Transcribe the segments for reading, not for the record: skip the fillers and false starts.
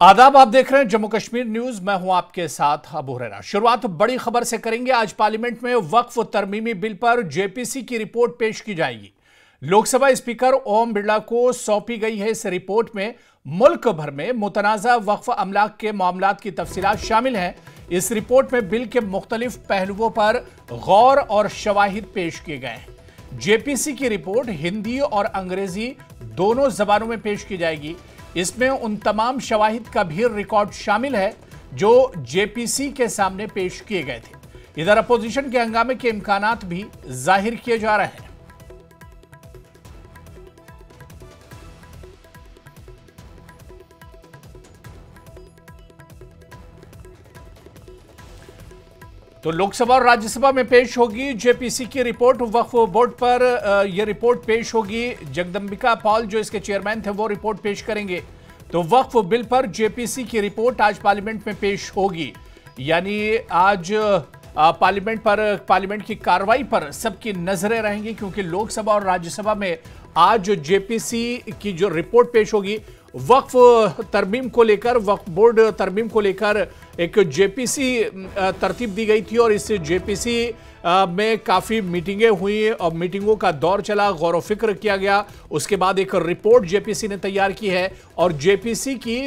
आदाब, आप देख रहे हैं जम्मू कश्मीर न्यूज। मैं हूं आपके साथ अबू हुरैरा। शुरुआत बड़ी खबर से करेंगे। आज पार्लियामेंट में वक्फ तरमीमी बिल पर जेपीसी की रिपोर्ट पेश की जाएगी। लोकसभा स्पीकर ओम बिरला को सौंपी गई है। इस रिपोर्ट में मुल्क भर में मुतनाज़ा वक्फ अमलाक के मामलात की तफसीलात शामिल हैं। इस रिपोर्ट में बिल के मुख्तलिफ पहलुओं पर गौर और शवाहिद पेश किए गए हैं। जेपीसी की रिपोर्ट हिंदी और अंग्रेजी दोनों जबानों में पेश की जाएगी। इसमें उन तमाम शवाहिद का भी रिकॉर्ड शामिल है जो जेपीसी के सामने पेश किए गए थे। इधर अपोजिशन के हंगामे के इम्कानात भी जाहिर किए जा रहे हैं। तो लोकसभा और राज्यसभा में पेश होगी जेपीसी की रिपोर्ट। वक्फ बोर्ड पर यह रिपोर्ट पेश होगी। जगदंबिका पॉल जो इसके चेयरमैन थे वो रिपोर्ट पेश करेंगे। तो वक्फ बिल पर जेपीसी की रिपोर्ट आज पार्लियामेंट में पेश होगी। यानी आज पार्लियामेंट की कार्रवाई पर सबकी नजरें रहेंगी, क्योंकि लोकसभा और राज्यसभा में आज जेपीसी की जो रिपोर्ट पेश होगी वक्फ तरमीम को लेकर, वक्फ बोर्ड तरमीम को लेकर एक जेपीसी तरतीब दी गई थी और इस जेपीसी में काफ़ी मीटिंगें हुई और मीटिंगों का दौर चला, गौर व फिक्र किया गया। उसके बाद एक रिपोर्ट जेपीसी ने तैयार की है और जेपीसी की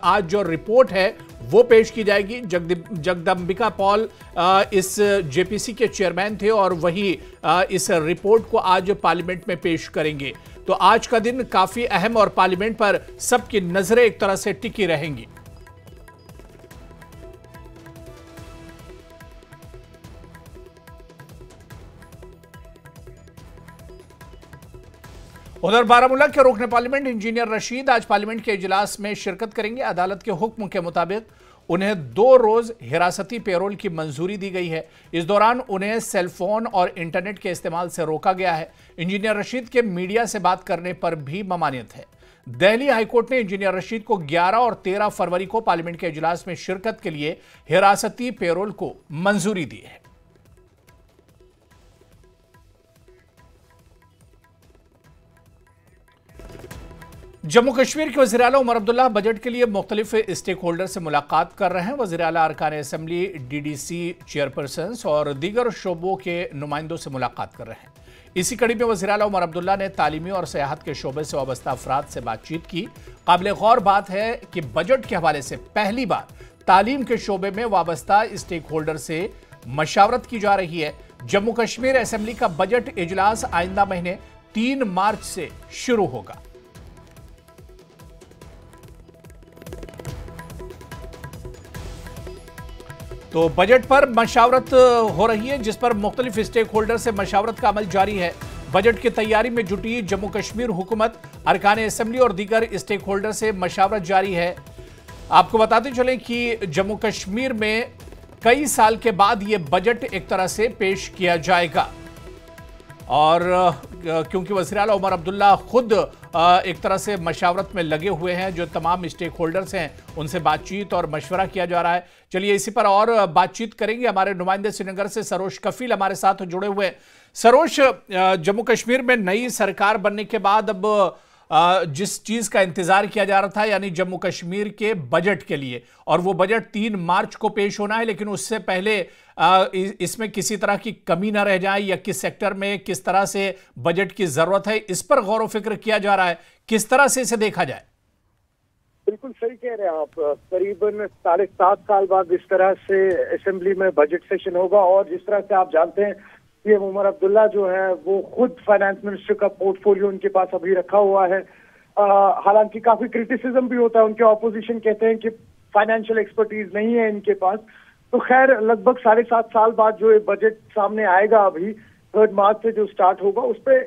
आज जो रिपोर्ट है वो पेश की जाएगी। जगदंबिका पॉल इस जेपीसी के चेयरमैन थे और वही इस रिपोर्ट को आज पार्लियामेंट में पेश करेंगे। तो आज का दिन काफी अहम और पार्लियामेंट पर सबकी नजरें एक तरह से टिकी रहेंगी। उधर बारामूला के रुकने पार्लियामेंट इंजीनियर रशीद आज पार्लियामेंट के इजलास में शिरकत करेंगे। अदालत के हुक्म के मुताबिक उन्हें 2 रोज हिरासती पेरोल की मंजूरी दी गई है। इस दौरान उन्हें सेलफोन और इंटरनेट के इस्तेमाल से रोका गया है। इंजीनियर रशीद के मीडिया से बात करने पर भी ममानियत है। दिल्ली हाईकोर्ट ने इंजीनियर रशीद को 11 और 13 फरवरी को पार्लियामेंट के इजलास में शिरकत के लिए हिरासती पेरोल को मंजूरी दी है। जम्मू कश्मीर के वज़ीर आला उमर अब्दुल्ला बजट के लिए मुख्तलिफ स्टेक होल्डर से मुलाकात कर रहे हैं। वज़ीर आला अरकान असेंबली, डीडीसी चेयरपर्सन्स और दीगर शोबों के नुमाइंदों से मुलाकात कर रहे हैं। इसी कड़ी में वज़ीर आला उमर अब्दुल्ला ने तालीमी और सियाहत के शोबे से वाबस्ता अफराद से बातचीत की। काबिल गौर बात है कि बजट के हवाले से पहली बार तालीम के शोबे में वाबस्ता स्टेक होल्डर से मशावरत की जा रही है। जम्मू कश्मीर असेंबली का बजट इजलास आइंदा महीने 3 मार्च से शुरू होगा। तो बजट पर मशावरत हो रही है, जिस पर मुख्तलिफ स्टेक होल्डर से मशावरत का अमल जारी है। बजट की तैयारी में जुटी जम्मू कश्मीर हुकूमत, अरकान असेंबली और दीगर स्टेक होल्डर से मशावरत जारी है। आपको बताते चलें कि जम्मू कश्मीर में कई साल के बाद ये बजट एक तरह से पेश किया जाएगा और क्योंकि वज़ीर आला उमर अब्दुल्ला खुद एक तरह से मशावरत में लगे हुए हैं, जो तमाम स्टेक होल्डर्स हैं उनसे बातचीत और मशवरा किया जा रहा है। चलिए इसी पर और बातचीत करेंगे। हमारे नुमाइंदे श्रीनगर से सरोज कफील हमारे साथ जुड़े हुए हैं। सरोज, जम्मू कश्मीर में नई सरकार बनने के बाद अब जिस चीज का इंतजार किया जा रहा था, यानी जम्मू कश्मीर के बजट के लिए, और वो बजट 3 मार्च को पेश होना है, लेकिन उससे पहले इसमें किसी तरह की कमी ना रह जाए या किस सेक्टर में किस तरह से बजट की जरूरत है, इस पर गौर व फिक्र किया जा रहा है। किस तरह से इसे देखा जाए? बिल्कुल सही कह रहे हैं आप। करीबन 7.5 साल बाद इस तरह से असेंबली में बजट सेशन होगा और जिस तरह से आप जानते हैं पीएम उमर अब्दुल्ला जो है वो खुद फाइनेंस मिनिस्टर का पोर्टफोलियो उनके पास अभी रखा हुआ है। हालांकि काफी क्रिटिसिज्म भी होता है, उनके ऑपोजिशन कहते हैं कि फाइनेंशियल एक्सपर्टीज नहीं है इनके पास। तो खैर लगभग 7.5 साल बाद जो ये बजट सामने आएगा अभी 3 मार्च से जो स्टार्ट होगा, उस पर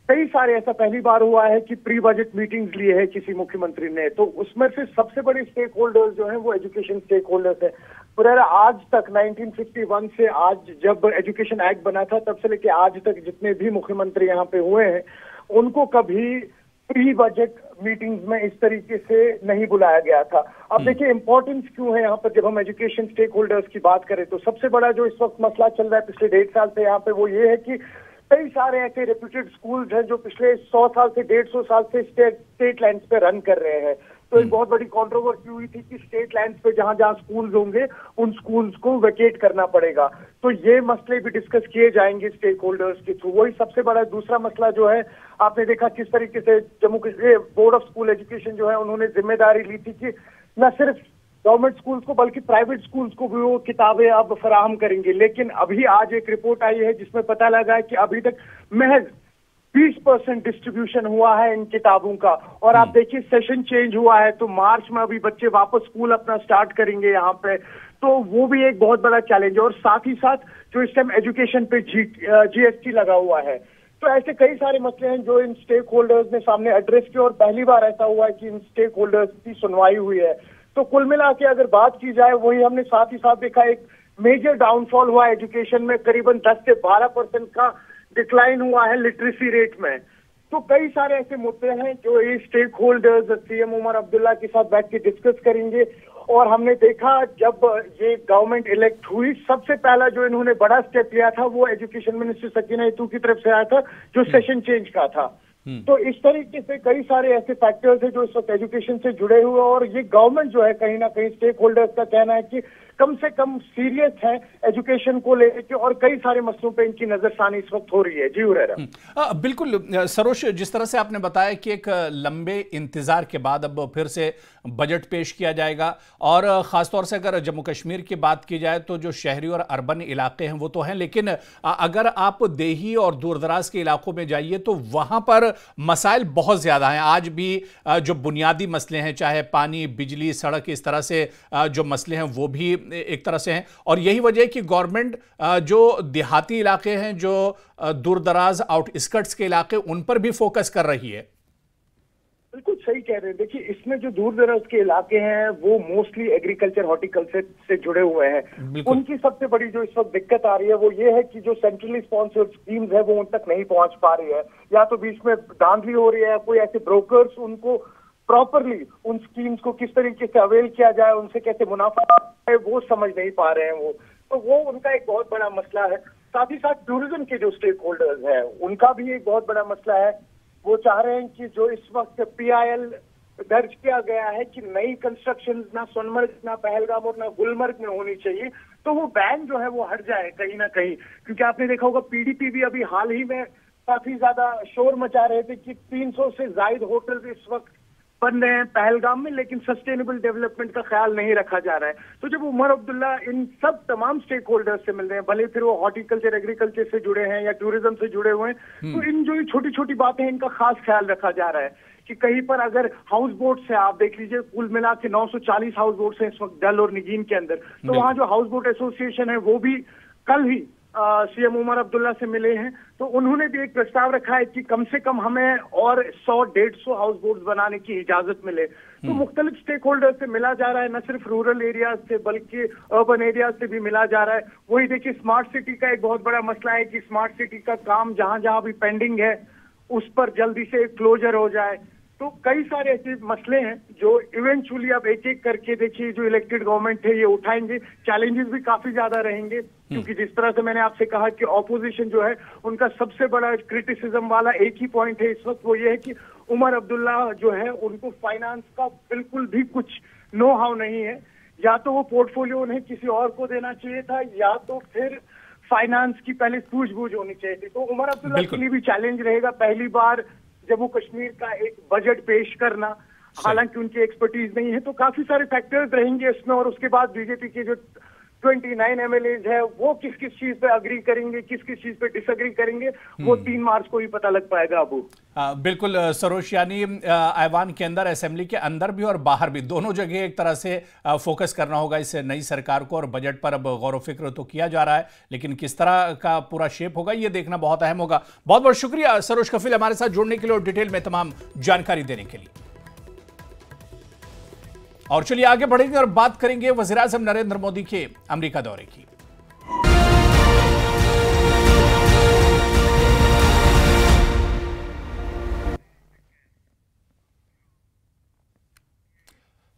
कई सारे, ऐसा पहली बार हुआ है कि प्री बजट मीटिंग्स लिए है किसी मुख्यमंत्री ने। तो उसमें से सबसे बड़े स्टेक होल्डर्स जो हैं वो एजुकेशन स्टेक होल्डर्स हैं। पुराना आज तक 1951 से आज जब एजुकेशन एक्ट बना था तब से लेके आज तक जितने भी मुख्यमंत्री यहाँ पे हुए हैं उनको कभी प्री बजट मीटिंग्स में इस तरीके से नहीं बुलाया गया था। अब देखिए इंपॉर्टेंस क्यों है यहाँ पर, जब हम एजुकेशन स्टेक होल्डर्स की बात करें तो सबसे बड़ा जो इस वक्त मसला चल रहा है पिछले 1.5 साल से यहाँ पे वो ये है कि कई सारे ऐसे रेप्यूटेड स्कूल्स हैं जो पिछले 100 साल से 150 साल से स्टेट लाइन्स पे रन कर रहे हैं। तो एक बहुत बड़ी कंट्रोवर्सी हुई थी कि स्टेट लैंड पे जहां जहां स्कूल्स होंगे उन स्कूल्स को वेकेट करना पड़ेगा। तो ये मसले भी डिस्कस किए जाएंगे स्टेक होल्डर्स के थ्रू। वही सबसे बड़ा दूसरा मसला जो है, आपने देखा किस तरीके से Jammu Kashmir board of school education जो है उन्होंने जिम्मेदारी ली थी कि न सिर्फ गवर्नमेंट स्कूल्स को बल्कि प्राइवेट स्कूल्स को भी वो किताबें अब फराहम करेंगे। लेकिन अभी आज एक रिपोर्ट आई है जिसमें पता लगा है कि अभी तक महज 20% डिस्ट्रीब्यूशन हुआ है इन किताबों का। और आप देखिए सेशन चेंज हुआ है, तो मार्च में अभी बच्चे वापस स्कूल अपना स्टार्ट करेंगे यहाँ पे, तो वो भी एक बहुत बड़ा चैलेंज है। और साथ ही साथ जो इस टाइम एजुकेशन पे GST लगा हुआ है, तो ऐसे कई सारे मसले हैं जो इन स्टेक होल्डर्स ने सामने एड्रेस किए और पहली बार ऐसा हुआ है कि इन स्टेक होल्डर्स की सुनवाई हुई है। तो कुल मिला के अगर बात की जाए, वही हमने साथ ही साथ देखा एक मेजर डाउनफॉल हुआ एजुकेशन में, करीबन 10 से 12% का डिक्लाइन हुआ है लिटरेसी रेट में। तो कई सारे ऐसे मुद्दे हैं जो ये stakeholders CM Omar Abdullah के साथ बैठ के डिस्कस करेंगे। और हमने देखा जब ये गवर्नमेंट इलेक्ट हुई, सबसे पहला जो इन्होंने बड़ा स्टेप लिया था वो एजुकेशन मिनिस्टर सकीना यतू की तरफ से आया था, जो सेशन चेंज का था। तो इस तरीके से कई सारे ऐसे फैक्टर्स हैं जो इस वक्त एजुकेशन से जुड़े हुए, और ये गवर्नमेंट जो है कहीं ना कहीं स्टेक होल्डर्स का कहना है कि कम से कम सीरियस है एजुकेशन को लेकर, और कई सारे मसलों पे इनकी नजरसानी इस वक्त हो रही है। जी हुरैरा। बिल्कुल सरोज, जिस तरह से आपने बताया कि एक लंबे इंतजार के बाद अब फिर से बजट पेश किया जाएगा, और खासतौर से अगर जम्मू कश्मीर की बात की जाए तो जो शहरी और अर्बन इलाके हैं वो तो हैं, लेकिन अगर आप देही और दूरदराज के इलाकों में जाइए तो वहां पर मसाइल बहुत ज्यादा हैं। आज भी जो बुनियादी मसले हैं, चाहे पानी, बिजली, सड़क, इस तरह से जो मसले हैं वो भी एक तरह से हैं। और यही वजह है कि गवर्नमेंट जो देहाती इलाके हैं, जो दूरदराज आउटस्कर्ट्स के इलाके, उन पर भी फोकस कर रही है। बिल्कुल सही कह रहे हैं। देखिए, इसमें जो दूर दराज के इलाके हैं वो मोस्टली एग्रीकल्चर, हॉर्टिकल्चर से जुड़े हुए हैं। उनकी सबसे बड़ी जो इस वक्त दिक्कत आ रही है वो ये है कि जो सेंट्रली स्पॉन्सर्ड स्कीम्स है वो उन तक नहीं पहुंच पा रही है, या तो बीच में धांधली हो रही है, कोई ऐसे ब्रोकर्स उनको प्रॉपरली उन स्कीम्स को किस तरीके से अवेल किया जाए, उनसे कैसे मुनाफा है, वो समझ नहीं पा रहे हैं वो। तो वो उनका एक बहुत बड़ा मसला है। साथ ही साथ टूरिज्म के जो स्टेक होल्डर्स हैं उनका भी एक बहुत बड़ा मसला है। वो चाह रहे हैं कि जो इस वक्त PIL दर्ज किया गया है कि नई कंस्ट्रक्शन ना सोनमर्ग, ना पहलगाम और ना गुलमर्ग में होनी चाहिए, तो वो बैन जो है वो हट जाए कहीं ना कहीं। क्योंकि आपने देखा होगा PDP भी अभी हाल ही में काफी ज्यादा शोर मचा रहे थे कि 300 से ज्यादा होटल इस वक्त बन रहे हैं पहलगाम में, लेकिन सस्टेनेबल डेवलपमेंट का ख्याल नहीं रखा जा रहा है। तो जब उमर अब्दुल्ला इन सब तमाम स्टेक होल्डर्स से मिल रहे हैं, भले फिर वो हॉर्टिकल्चर, एग्रीकल्चर से जुड़े हैं या टूरिज्म से जुड़े हुए हैं, तो इन जो छोटी छोटी बातें हैं इनका खास ख्याल रखा जा रहा है कि कहीं पर अगर हाउस बोट्स है, आप देख लीजिए कुल मिला के 940 हाउस बोट्स हैं इस वक्त डल और निगीन के अंदर, तो वहाँ जो हाउस बोट एसोसिएशन है वो भी कल ही सीएम उमर अब्दुल्ला से मिले हैं। तो उन्होंने भी एक प्रस्ताव रखा है कि कम से कम हमें और 100-150 हाउस बोट्स बनाने की इजाजत मिले। तो मुख्तलिफ स्टेक होल्डर से मिला जा रहा है, न सिर्फ रूरल एरियाज से बल्कि अर्बन एरियाज से भी मिला जा रहा है। वही देखिए, स्मार्ट सिटी का एक बहुत बड़ा मसला है कि स्मार्ट सिटी का काम जहां जहां भी पेंडिंग है उस पर जल्दी से क्लोजर हो जाए। तो कई सारे ऐसे मसले हैं जो इवेंचुअली अब एक एक करके देखिए जो इलेक्टेड गवर्नमेंट है ये उठाएंगे। चैलेंजेस भी काफी ज्यादा रहेंगे, क्योंकि जिस तरह से मैंने आपसे कहा कि ऑपोजिशन जो है उनका सबसे बड़ा क्रिटिसिज्म वाला एक ही पॉइंट है इस वक्त, वो ये है कि उमर अब्दुल्ला जो है उनको फाइनेंस का बिल्कुल भी कुछ नो हाउ नहीं है। या तो वो पोर्टफोलियो उन्हें किसी और को देना चाहिए था, या तो फिर फाइनेंस की पहले सूझबूझ होनी चाहिए थी। तो उमर अब्दुल्ला के लिए भी चैलेंज रहेगा पहली बार जम्मू कश्मीर का एक बजट पेश करना। हालांकि उनकी एक्सपर्टीज नहीं है, तो काफी सारे फैक्टर्स रहेंगे इसमें। और उसके बाद बीजेपी के जो 29 MLAs है वो किस किस चीज पे अग्री करेंगे, किस किस चीज पे डिसएग्री करेंगे, वो 3 मार्च को ही पता लग पाएगा। अबू बिल्कुल सरोज, यानी ऐवान के अंदर, असेंबली के अंदर भी और बाहर भी, दोनों जगह एक तरह से फोकस करना होगा इस नई सरकार को। और बजट पर अब गौर व फिक्र तो किया जा रहा है, लेकिन किस तरह का पूरा शेप होगा ये देखना बहुत अहम होगा। बहुत बहुत शुक्रिया सरोज कफील हमारे साथ जुड़ने के लिए और डिटेल में तमाम जानकारी देने के लिए। और चलिए आगे बढ़ेंगे और बात करेंगे वज़ीर-ए-आज़म नरेंद्र मोदी के अमेरिका दौरे की।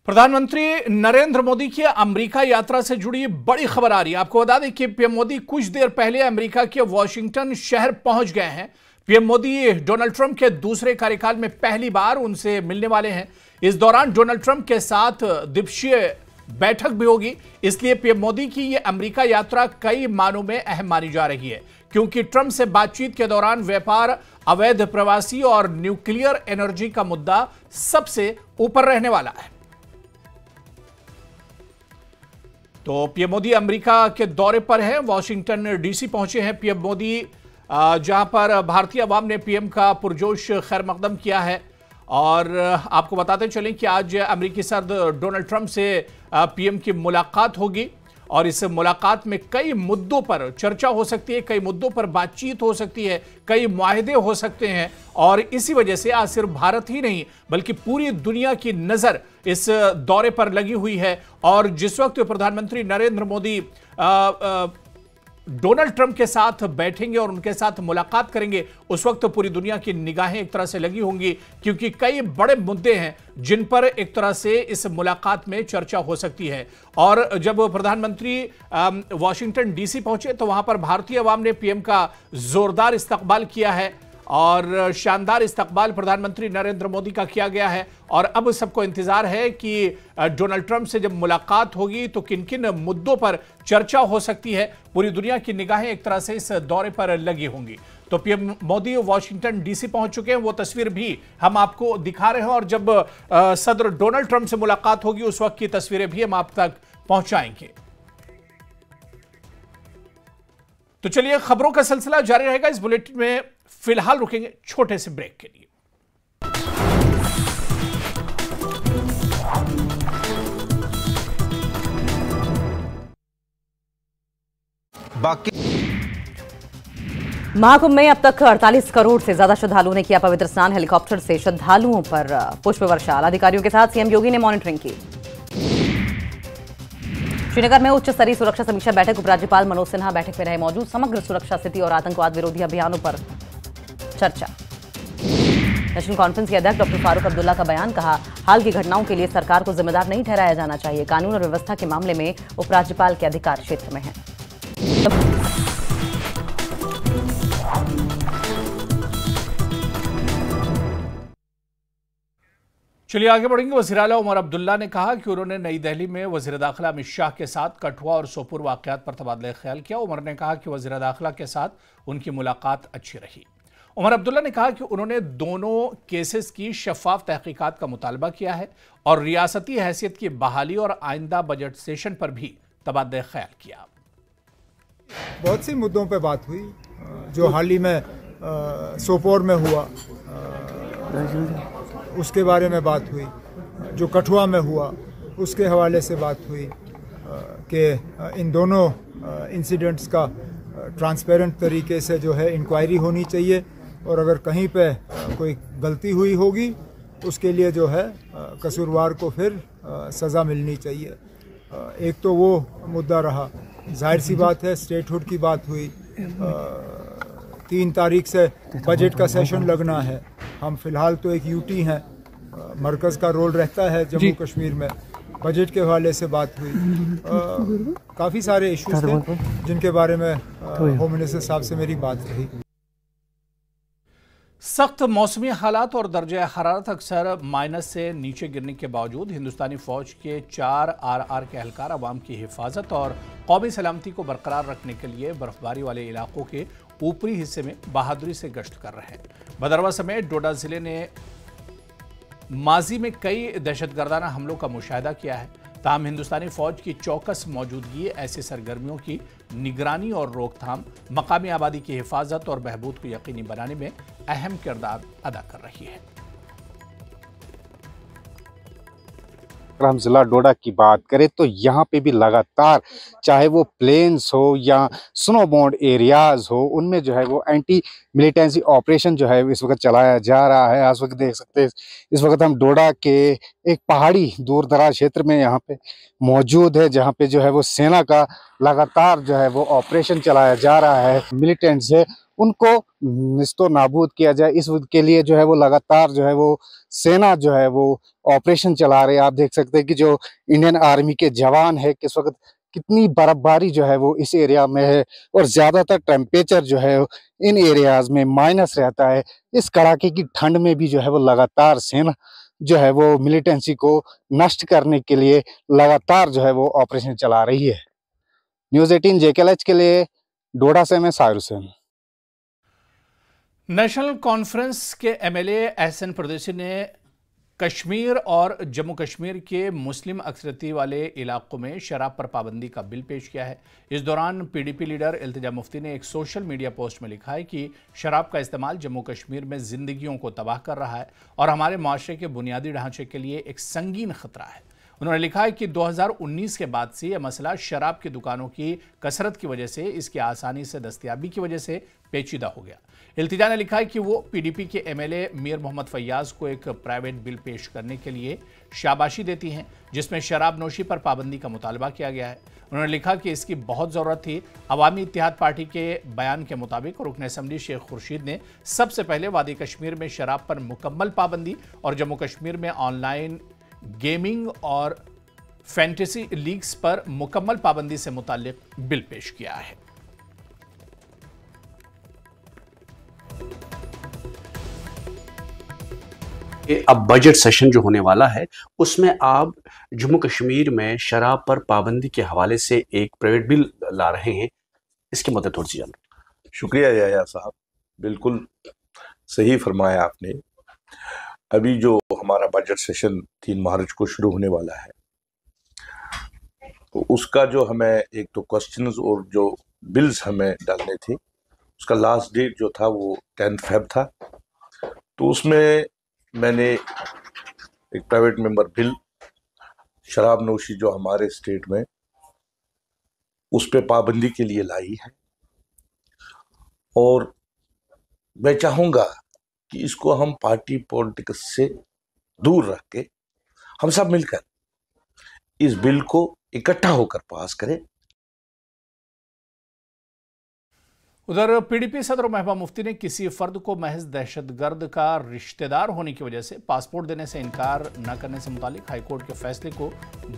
प्रधानमंत्री नरेंद्र मोदी की अमेरिका यात्रा से जुड़ी बड़ी खबर आ रही है। आपको बता दें कि पीएम मोदी कुछ देर पहले अमेरिका के वॉशिंगटन शहर पहुंच गए हैं। पीएम मोदी डोनाल्ड ट्रंप के दूसरे कार्यकाल में पहली बार उनसे मिलने वाले हैं। इस दौरान डोनाल्ड ट्रंप के साथ द्विपक्षीय बैठक भी होगी। इसलिए पीएम मोदी की यह अमेरिका यात्रा कई मानों में अहम मानी जा रही है, क्योंकि ट्रंप से बातचीत के दौरान व्यापार, अवैध प्रवासी और न्यूक्लियर एनर्जी का मुद्दा सबसे ऊपर रहने वाला है। तो पीएम मोदी अमेरिका के दौरे पर हैं, वॉशिंगटन डीसी पहुंचे हैं पीएम मोदी, जहां पर भारतीय अवाम ने पीएम का पुरजोश खैर मकदम किया है। और आपको बताते चलें कि आज अमेरिकी सदर डोनाल्ड ट्रंप से पीएम की मुलाकात होगी और इस मुलाकात में कई मुद्दों पर चर्चा हो सकती है, कई मुद्दों पर बातचीत हो सकती है, कई मुआहदे हो सकते हैं। और इसी वजह से आज सिर्फ भारत ही नहीं बल्कि पूरी दुनिया की नजर इस दौरे पर लगी हुई है। और जिस वक्त प्रधानमंत्री नरेंद्र मोदी डोनाल्ड ट्रंप के साथ बैठेंगे और उनके साथ मुलाकात करेंगे, उस वक्त पूरी दुनिया की निगाहें एक तरह से लगी होंगी, क्योंकि कई बड़े मुद्दे हैं जिन पर एक तरह से इस मुलाकात में चर्चा हो सकती है। और जब प्रधानमंत्री वॉशिंगटन डीसी पहुंचे तो वहां पर भारतीय अवाम ने पीएम का जोरदार इस्तकबाल किया है और शानदार इस्तकबाल प्रधानमंत्री नरेंद्र मोदी का किया गया है। और अब सबको इंतजार है कि डोनाल्ड ट्रंप से जब मुलाकात होगी तो किन किन मुद्दों पर चर्चा हो सकती है। पूरी दुनिया की निगाहें एक तरह से इस दौरे पर लगी होंगी। तो पीएम मोदी वॉशिंगटन डीसी पहुंच चुके हैं, वो तस्वीर भी हम आपको दिखा रहे हैं। और जब सदर डोनाल्ड ट्रंप से मुलाकात होगी उस वक्त की तस्वीरें भी हम आप तक पहुंचाएंगे। तो चलिए, खबरों का सिलसिला जारी रहेगा इस बुलेटिन में। फिलहाल रुकेंगे छोटे से ब्रेक के लिए। महाकुंभ में अब तक 48 करोड़ से ज्यादा श्रद्धालुओं ने किया पवित्र स्नान। हेलीकॉप्टर से श्रद्धालुओं पर पुष्प वर्षा। अधिकारियों के साथ सीएम योगी ने मॉनिटरिंग की। श्रीनगर में उच्च स्तरीय सुरक्षा समीक्षा बैठक। उपराज्यपाल मनोज सिन्हा बैठक में रहे मौजूद। समग्र सुरक्षा स्थिति और आतंकवाद विरोधी अभियानों पर चर्चा। नेशनल कॉन्फ्रेंस के अध्यक्ष डॉक्टर फारूक अब्दुल्ला का बयान। कहा, हाल की घटनाओं के लिए सरकार को जिम्मेदार नहीं ठहराया जाना चाहिए। कानून और व्यवस्था के मामले में उपराज्यपाल के अधिकार क्षेत्र में है। चलिए आगे बढ़ेंगे। वज़ीर आला उमर अब्दुल्ला ने कहा कि उन्होंने नई दिल्ली में वज़ीर दाखिला अमित शाह के साथ कठुआ और सोपुर वाक़यात पर तबादला ख्याल किया। उमर ने कहा कि वज़ीर दाखिला के साथ उनकी मुलाकात अच्छी रही। उमर अब्दुल्ला ने कहा कि उन्होंने दोनों केसेस की शफाफ तहकीकात का मुतालबा किया है और रियासती हैसियत की बहाली और आइंदा बजट सेशन पर भी तबादला ख्याल किया। बहुत सी मुद्दों पर बात हुई। जो हाल ही में सोपोर में हुआ उसके बारे में बात हुई, जो कठुआ में हुआ उसके हवाले से बात हुई कि इन दोनों इंसिडेंट्स का ट्रांसपेरेंट तरीके से जो है इंक्वायरी होनी चाहिए और अगर कहीं पे कोई गलती हुई होगी उसके लिए जो है कसूरवार को फिर सज़ा मिलनी चाहिए। एक तो वो मुद्दा रहा। जाहिर सी बात है स्टेटहुड की बात हुई। 3 तारीख से बजट का सेशन लगना है। हम फिलहाल तो एक यूटी हैं, मरकज़ का रोल रहता है जम्मू कश्मीर में। बजट के हवाले से बात हुई। काफ़ी सारे इश्यूज थे जिनके बारे में होम मिनिस्टर साहब से मेरी बात रही। सख्त मौसमी हालात और दर्जा हरारत अक्सर माइनस से नीचे गिरने के बावजूद हिंदुस्तानी फौज के 4 RR के एहलकार अवाम की हिफाजत और कौमी सलामती को बरकरार रखने के लिए बर्फबारी वाले इलाकों के ऊपरी हिस्से में बहादुरी से गश्त कर रहे हैं। भदरवा समेत डोडा जिले ने माजी में कई दहशतगर्दाना हमलों का मुशाहिदा किया है। ताहम हिंदुस्तानी फौज की चौकस मौजूदगी ऐसी सरगर्मियों की निगरानी और रोकथाम मकामी आबादी की हिफाजत और बहबूद को यकीनी बनाने में अहम किरदार अदा कर रही है। अगर हम जिला डोडा की बात करें तो यहाँ पे भी लगातार चाहे वो प्लेन्स हो या स्नो बाउंड एरियाज हो, उनमें जो है वो एंटी मिलिटेंसी ऑपरेशन जो है इस वक्त चलाया जा रहा है। इस वक्त देख सकते हैं, इस वक्त हम डोडा के एक पहाड़ी दूर दराज क्षेत्र में यहाँ पे मौजूद है, जहाँ पे जो है वो सेना का लगातार जो है वो ऑपरेशन चलाया जा रहा है। मिलिटेंट्स है उनको निस्तो नाबूद किया जाए, इस के लिए जो है वो लगातार जो है वो सेना जो है वो ऑपरेशन चला रहे हैं। आप देख सकते हैं कि जो इंडियन आर्मी के जवान है किस वक्त कितनी बर्फबारी जो है वो इस एरिया में है और ज़्यादातर टेम्परेचर जो है इन एरियाज़ में माइनस रहता है। इस कड़ाके की ठंड में भी जो है वो लगातार सेना जो है वो मिलिटेंसी को नष्ट करने के लिए लगातार जो है वो ऑपरेशन चला रही है। न्यूज़ 18 JKLH के लिए डोडा से मैं साहिर हुसैन। नेशनल कॉन्फ्रेंस के MLA एहसन परदेसी ने कश्मीर और जम्मू कश्मीर के मुस्लिम अक्सरियती वाले इलाकों में शराब पर पाबंदी का बिल पेश किया है। इस दौरान PDP लीडर इल्तिजा मुफ्ती ने एक सोशल मीडिया पोस्ट में लिखा है कि शराब का इस्तेमाल जम्मू कश्मीर में जिंदगियों को तबाह कर रहा है और हमारे माशरे के बुनियादी ढांचे के लिए एक संगीन खतरा है। उन्होंने लिखा है कि 2019 के बाद से यह मसला शराब की दुकानों की कसरत की वजह से, इसकी आसानी से दस्तयाबी की वजह से पेचीदा हो गया। इल्तिजा ने लिखा है कि वो PDP के MLA मीर मोहम्मद फैयाज को एक प्राइवेट बिल पेश करने के लिए शाबाशी देती हैं जिसमें शराब नोशी पर पाबंदी का मुतालबा किया गया है। उन्होंने लिखा कि इसकी बहुत ज़रूरत थी। अवामी इत्तेहाद पार्टी के बयान के मुताबिक रुकन असम्बली शेख खुर्शीद ने सबसे पहले वादी कश्मीर में शराब पर मुकम्मल पाबंदी और जम्मू कश्मीर में ऑनलाइन गेमिंग और फैंटेसी लीग्स पर मुकम्मल पाबंदी से मुताल्लिक बिल पेश किया है। अब बजट सेशन जो होने वाला है उसमें आप जम्मू कश्मीर में शराब पर पाबंदी के हवाले से एक प्राइवेट बिल ला रहे हैं, इसकी मदद थोड़ी सी जानना। शुक्रिया याया साहब, बिल्कुल सही फरमाया आपने। अभी जो हमारा बजट सेशन 3 मार्च को शुरू होने वाला है, तो उसका जो हमें एक तो क्वेश्चंस और जो बिल्स हमें डालने थे, उसका लास्ट डेट जो था वो 10 फेब था। तो उसमें मैंने एक प्राइवेट मेंबर बिल शराब नोशी जो हमारे स्टेट में उस पे पाबंदी के लिए लाई है और मैं चाहूँगा कि इसको हम पार्टी पॉलिटिक्स से दूर रख के हम सब मिलकर इस बिल को इकट्ठा होकर पास करें। उधर PDP सदर महबूबा मुफ्ती ने किसी फर्द को महज दहशतगर्द का रिश्तेदार होने की वजह से पासपोर्ट देने से इनकार न करने से मुतालिक हाईकोर्ट के फैसले को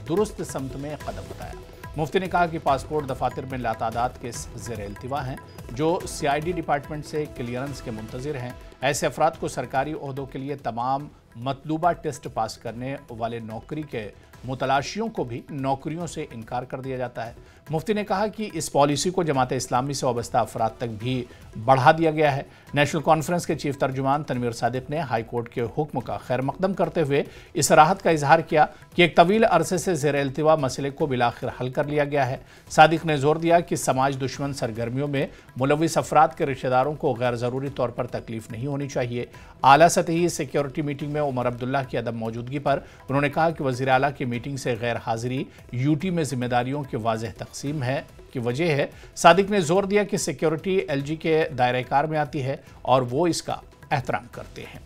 दुरुस्त समत में कदम बताया। मुफ्ती ने कहा कि पासपोर्ट दफातर में लातादाद के ज़ेर इल्तिवा हैं जो CID डिपार्टमेंट से क्लियरेंस के मुंतज़िर हैं। ऐसे अफराद को सरकारी ओहदों के लिए तमाम मतलूबा टेस्ट पास करने वाले नौकरी के मुतलाशियों को भी नौकरियों से इनकार कर दिया जाता है। मुफ्ती ने कहा कि इस पॉलिसी को जमात इस्लामी से वाबस्ता अफराद तक भी बढ़ा दिया गया है। नेशनल कॉन्फ्रेंस के चीफ तर्जुमान तनवीर सादिक ने हाई कोर्ट के हुक्म का खैर मकदम करते हुए इस राहत का इजहार किया कि एक तवील अरसे से ज़ेर इल्तिवा मसले को बिलाखिर हल कर लिया गया है। सादिक ने जोर दिया कि समाज दुश्मन सरगर्मियों में मुलविस अफराद के रिश्तेदारों को गैर ज़रूरी तौर पर तकलीफ नहीं होनी चाहिए। आला सतही सिक्योरिटी मीटिंग में उमर अब्दुल्ला की अदम मौजूदगी पर उन्होंने कहा कि वज़ीर आला की मीटिंग से गैर हाजिरी UT में जिम्मेदारियों की वाज़ेह तकसीम है की वजह है। सादिक ने जोर दिया कि सिक्योरिटी LG के दायरे कार में आती है और वो इसका एहतराम करते हैं।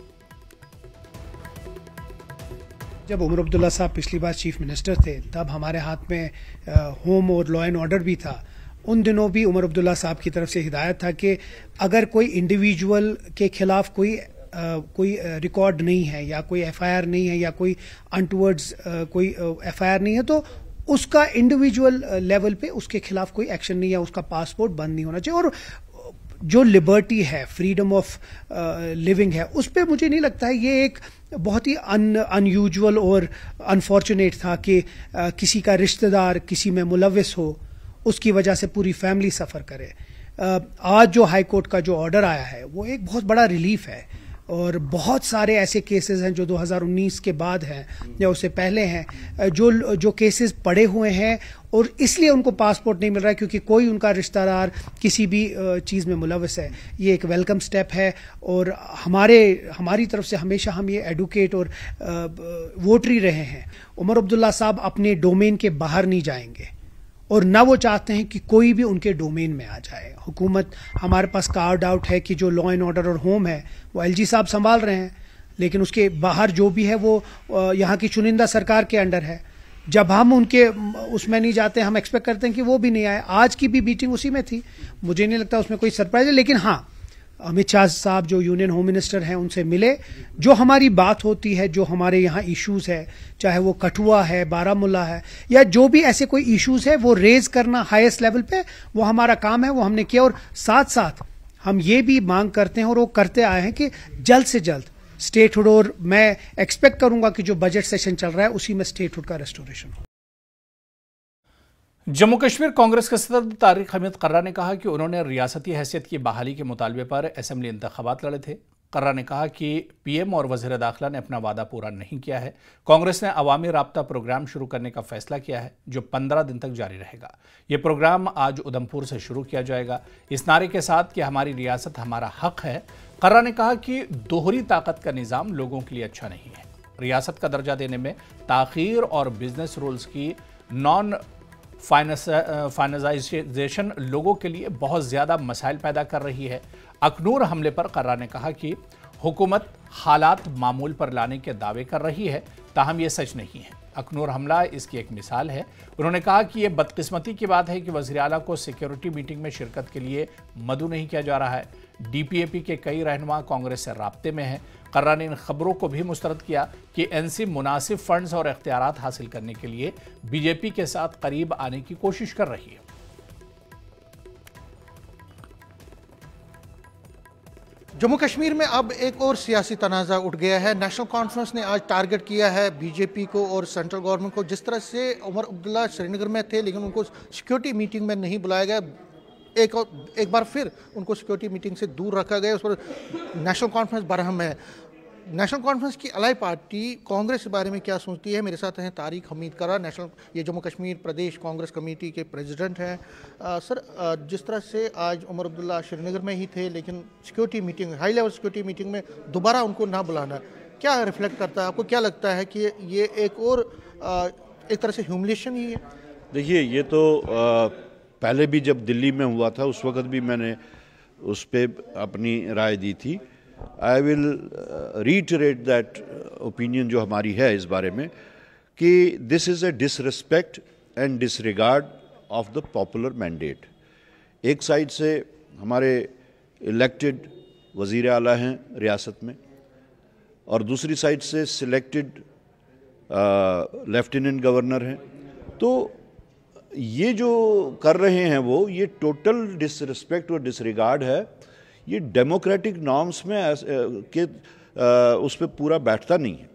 जब उमर अब्दुल्ला साहब पिछली बार चीफ मिनिस्टर थे तब हमारे हाथ में होम और लॉ एंड ऑर्डर भी था। उन दिनों भी उमर अब्दुल्ला साहब की तरफ से हिदायत था कि अगर कोई इंडिविजुअल के खिलाफ कोई रिकॉर्ड नहीं है या कोई FIR नहीं है या कोई अनटुवर्ड्स कोई FIR नहीं है तो उसका इंडिविजुअल लेवल पे उसके खिलाफ कोई एक्शन नहीं है, उसका पासपोर्ट बंद नहीं होना चाहिए। और जो लिबर्टी है, फ्रीडम ऑफ लिविंग है, उस पर मुझे नहीं लगता है ये एक बहुत ही अनयूजुअल और अनफॉर्चुनेट था कि किसी का रिश्तेदार किसी में मुलविस हो, उसकी वजह से पूरी फैमिली सफ़र करे। आज जो हाई कोर्ट का जो ऑर्डर आया है वो एक बहुत बड़ा रिलीफ है और बहुत सारे ऐसे केसेस हैं जो 2019 के बाद हैं या उससे पहले हैं जो केसेस पड़े हुए हैं और इसलिए उनको पासपोर्ट नहीं मिल रहा है क्योंकि कोई उनका रिश्तेदार किसी भी चीज़ में मुलविस है। ये एक वेलकम स्टेप है और हमारी तरफ से हमेशा हम ये एडवोकेट और वोटरी रहे हैं। उमर अब्दुल्ला साहब अपने डोमेन के बाहर नहीं जाएंगे और ना वो चाहते हैं कि कोई भी उनके डोमेन में आ जाए। हुकूमत हमारे पास कार्ड आउट है कि जो लॉ एंड ऑर्डर और होम है वो LG साहब संभाल रहे हैं, लेकिन उसके बाहर जो भी है वो यहाँ की चुनिंदा सरकार के अंडर है। जब हम उनके उसमें नहीं जाते हम एक्सपेक्ट करते हैं कि वो भी नहीं आए। आज की भी मीटिंग उसी में थी, मुझे नहीं लगता उसमें कोई सरप्राइज है। लेकिन हाँ, अमित शाह साहब जो यूनियन होम मिनिस्टर हैं उनसे मिले, जो हमारी बात होती है, जो हमारे यहाँ इश्यूज है, चाहे वो कठुआ है, बारामूला है, या जो भी ऐसे कोई इश्यूज है वो रेज करना हाईएस्ट लेवल पे, वो हमारा काम है, वो हमने किया। और साथ साथ हम ये भी मांग करते हैं और वो करते आए हैं कि जल्द से जल्द स्टेटहुड, और मैं एक्सपेक्ट करूंगा कि जो बजट सेशन चल रहा है उसी में स्टेटहुड का रेस्टोरेशन हो। जम्मू कश्मीर कांग्रेस के सदर तारिक हमीद कर्रा ने कहा कि उन्होंने रियासती हैसियत की बहाली के मुतालबे पर असेंबली इंतखाबात लड़े थे। कर्रा ने कहा कि पीएम और वज़ीर दाखिला ने अपना वादा पूरा नहीं किया है। कांग्रेस ने अवामी राब्ता प्रोग्राम शुरू करने का फैसला किया है, जो 15 दिन तक जारी रहेगा। ये प्रोग्राम आज उधमपुर से शुरू किया जाएगा, इस नारे के साथ कि हमारी रियासत हमारा हक है। कर्रा ने कहा कि दोहरी ताकत का निज़ाम लोगों के लिए अच्छा नहीं है। रियासत का दर्जा देने में ताख़ीर और बिजनेस रूल्स की नॉन फाइनेंसाइजेशन लोगों के लिए बहुत ज़्यादा मसाइल पैदा कर रही है। अखनूर हमले पर कर्रा ने कहा कि हुकूमत हालात मामूल पर लाने के दावे कर रही है, ताहम ये सच नहीं है। अखनूर हमला इसकी एक मिसाल है। उन्होंने कहा कि यह बदकिस्मती की बात है कि वज़ीर आला को सिक्योरिटी मीटिंग में शिरकत के लिए मदऊ नहीं किया जा रहा है। डीपीएपी के कई रहनुमा कांग्रेस से राब्ते में हैं। कर्रा ने इन खबरों को भी मुस्तरद किया कि एनसी मुनासिब फंड्स और इख्तियारात हासिल करने के लिए बीजेपी के साथ करीब आने की कोशिश कर रही है। जम्मू कश्मीर में अब एक और सियासी तनाज़ा उठ गया है। नेशनल कॉन्फ्रेंस ने आज टारगेट किया है बीजेपी को और सेंट्रल गवर्नमेंट को। जिस तरह से उमर अब्दुल्ला श्रीनगर में थे लेकिन उनको सिक्योरिटी मीटिंग में नहीं बुलाया गया, एक बार फिर उनको सिक्योरिटी मीटिंग से दूर रखा गया। उस पर नेशनल कॉन्फ्रेंस बरहम है। नेशनल कॉन्फ्रेंस की अलाई पार्टी कांग्रेस के बारे में क्या सोचती है? मेरे साथ हैं तारिक हमीद कर्रा, ये जम्मू कश्मीर प्रदेश कांग्रेस कमेटी के प्रेसिडेंट हैं। सर, जिस तरह से आज उमर अब्दुल्ला श्रीनगर में ही थे लेकिन security meeting, high level security meeting में दोबारा उनको ना बुलाना क्या रिफ्लेक्ट करता है? आपको क्या लगता है कि ये एक और एक तरह से ह्यूमिलिएशन ही है? देखिए, ये तो पहले भी जब दिल्ली में हुआ था उस वक़्त भी मैंने उस पर अपनी राय दी थी। I will reiterate that opinion जो हमारी है इस बारे में कि this is a disrespect and disregard of the popular mandate. एक साइड से हमारे इलेक्टेड वज़ीर आला हैं रियासत में और दूसरी साइड से सिलेक्टेड लेफ्टिनेंट गवर्नर हैं। तो ये जो कर रहे हैं वो ये टोटल डिसरिस्पेक्ट और डिसरिगार्ड है। ये डेमोक्रेटिक नॉर्म्स में उस पर पूरा बैठता नहीं है।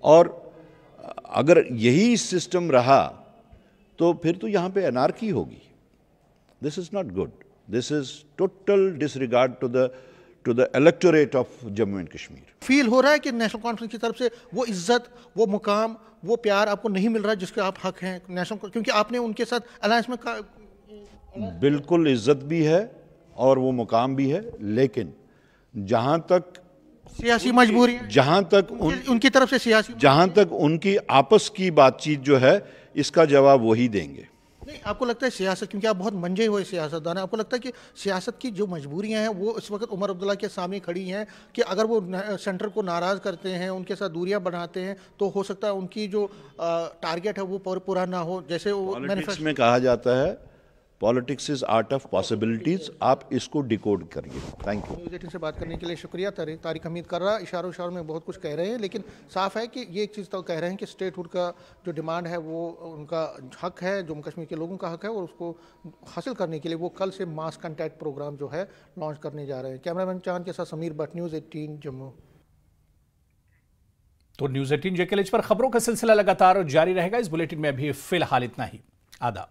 और अगर यही सिस्टम रहा तो फिर तो यहाँ पे एनार्की होगी। This is not good. This is total disregard to the electorate of Jammu and Kashmir. Feel हो रहा है कि नेशनल कॉन्फ्रेंस की तरफ से वो इज्जत, वो मुकाम, वो प्यार आपको नहीं मिल रहा जिसके आप हक हैं नेशनल, क्योंकि आपने उनके साथ अलायंस में बिल्कुल इज्जत भी है और वो मुकाम भी है, लेकिन जहां तक सियासी मजबूरी, जहां तक उनकी तरफ से सियासी, जहां तक उनकी आपस की बातचीत जो है इसका जवाब वही देंगे। नहीं, आपको लगता है सियासत, क्योंकि आप बहुत मंजे हुए सियासतदान हैं, आपको लगता है कि सियासत की जो मजबूरियां हैं वो इस वक्त उमर अब्दुल्ला के सामने खड़ी हैं कि अगर वो सेंटर को नाराज़ करते हैं, उनके साथ दूरियां बनाते हैं तो हो सकता है उनकी जो टारगेट है वो पूरा ना हो? जैसे वो पॉलिटिक्स में कहा जाता है politics is art of possibilities. आप इसको डिकोड करिए। Thank you. न्यूज़ 18 से बात करने के लिए शुक्रिया। तारिक हमीद कर्रा इशारों में बहुत कुछ कह रहे हैं, लेकिन साफ है कि ये एक चीज़ तो कह रहे हैं कि स्टेटहुड का जो डिमांड है वो उनका हक है, जम्मू कश्मीर के लोगों का हक है, और उसको हासिल करने के लिए वो कल से मास कॉन्टैक्ट प्रोग्राम जो है लॉन्च करने जा रहे हैं। कैमरामैन चांद के साथ समीर भट्ट, न्यूज़ 18 जम्मू। तो न्यूज़ 18 जेकेएलएच पर खबरों का सिलसिला लगातार जारी रहेगा। इस बुलेटिन में अभी फिलहाल इतना ही। आदाब।